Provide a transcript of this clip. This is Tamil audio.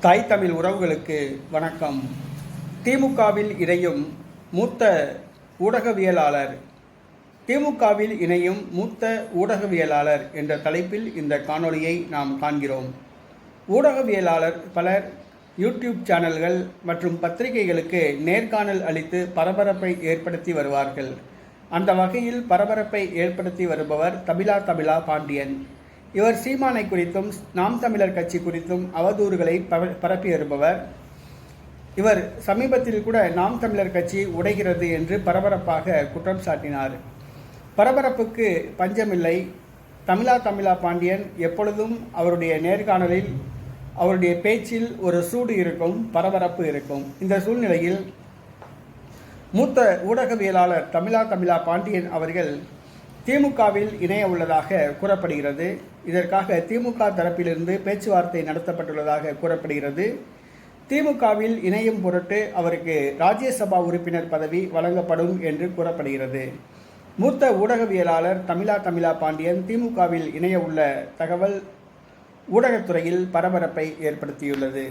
தாய் தமிழ் உறவுகளுக்கு வணக்கம். திமுகவில் இணையும் மூத்த ஊடகவியலாளர் என்ற தலைப்பில் இந்த காணொளியை நாம் காண்கிறோம். ஊடகவியலாளர் பலர் யூடியூப் சேனல்கள் மற்றும் பத்திரிகைகளுக்கு நேர்காணல் அளித்து பரபரப்பை ஏற்படுத்தி வருவார்கள். அந்த வகையில் பரபரப்பை ஏற்படுத்தி வருபவர் தமிழா பாண்டியன். இவர் சீமானை குறித்தும் நாம் தமிழர் கட்சி குறித்தும் அவதூறுகளை பரப்பி வருபவர். இவர் சமீபத்தில் கூட நாம் தமிழர் கட்சி உடைகிறது என்று பரபரப்பாக குற்றம் சாட்டினார். பரபரப்புக்கு பஞ்சமில்லை. தமிழா பாண்டியன் எப்பொழுதும் அவருடைய நேர்காணலில் அவருடைய பேச்சில் ஒரு சூடு இருக்கும், பரபரப்பு இருக்கும். இந்த சூழ்நிலையில் மூத்த ஊடகவியலாளர் தமிழா பாண்டியன் அவர்கள் திமுகவில் இணைய உள்ளதாக கூறப்படுகிறது. இதற்காக திமுக தரப்பிலிருந்து பேச்சுவார்த்தை நடத்தப்பட்டுள்ளதாக கூறப்படுகிறது. திமுகவில் இணையும் பொருட்டு அவருக்கு ராஜ்யசபா உறுப்பினர் பதவி வழங்கப்படும் என்று கூறப்படுகிறது. மூத்த ஊடகவியலாளர் தமிழா பாண்டியன் திமுகவில் இணைய உள்ள தகவல் ஊடகத்துறையில் பரபரப்பை ஏற்படுத்தியுள்ளது.